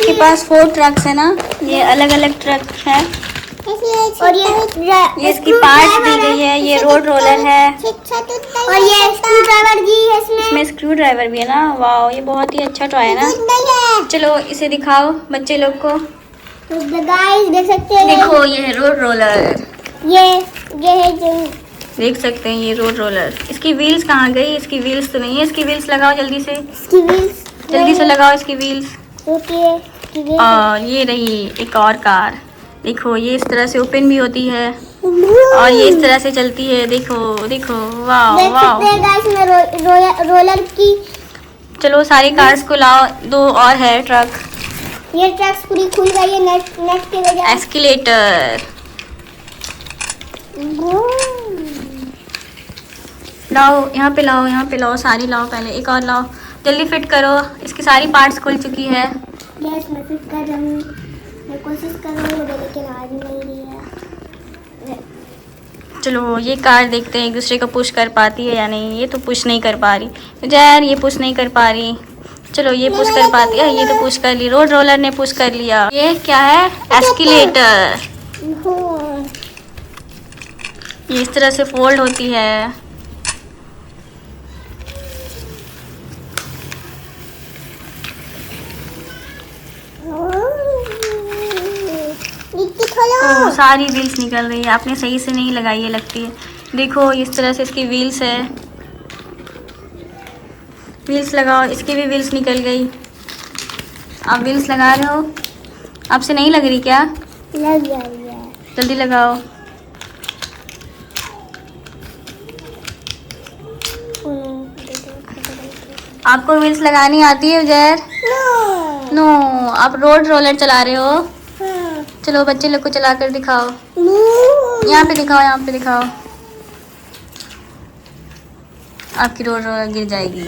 आपके पास 4 ट्रक्स है ना, ये अलग अलग ट्रक है और ये इसकी पार्ट्स दी गई है। ये रोड रोलर है और ये स्क्रू ड्राइवर भी है इसमें स्क्रू ड्राइवर भी है ना। वाह, ये बहुत ही अच्छा टॉय है ना। चलो इसे दिखाओ बच्चे लोग को। तो गाइस देख सकते हैं, देखो ये है रोड रोलर। ये है जो देख सकते हैं ये रोड रोलर। इसकी व्हील्स कहाँ गई? इसकी व्हील्स तो नहीं है। इसकी व्हील्स लगाओ जल्दी से, इसकी व्हील्स जल्दी से लगाओ इसकी व्हील्स। रुकिए। और ये रही एक और कार। देखो ये इस तरह से ओपन भी होती है और ये इस तरह से चलती है। देखो देखो, वाह देख वाह। सकते हैं गाइस में रोलर की। चलो सारी कार्स को लाओ। 2 और है ट्रक। ये ट्रक्स पूरी खुल गई है नेट के वजह से। एस्केलेटर लाओ, यहाँ पे लाओ, यहाँ पे लाओ, सारी लाओ। पहले एक और लाओ, जल्दी फिट करो। इसकी सारी पार्ट्स खुल चुकी है। यस मैं फिट कर रहा हूँ, मैं कोशिश कर रहा हूँ लेकिन आज नहीं रही है। चलो ये कार देखते हैं एक दूसरे को पुश कर पाती है या नहीं। ये तो पुश नहीं कर पा रही जैर, ये पुश नहीं कर पा रही। चलो ये पुश कर पाती है, ये तो पुश कर ली। रोड रोलर ने पुश कर लिया। ये क्या है? एस्केलेटर। ये इस तरह से फोल्ड होती है। सारी व्हील्स निकल रही है। आपने सही से नहीं लगाई है लगती है। देखो इस तरह से इसकी व्हील्स है। व्हील्स लगाओ। इसकी भी व्हील्स निकल गई। आप व्हील्स लगा रहे हो? आपसे नहीं लग रही क्या? लग गई है। जल्दी लगाओ। आपको व्हील्स लगानी आती है जैर? नो, आप रोड रोलर चला रहे हो। चलो बच्चे लोग को चला कर दिखाओ। यहाँ पे दिखाओ, यहाँ पे दिखाओ। आपकी रोड रोलर गिर जाएगी।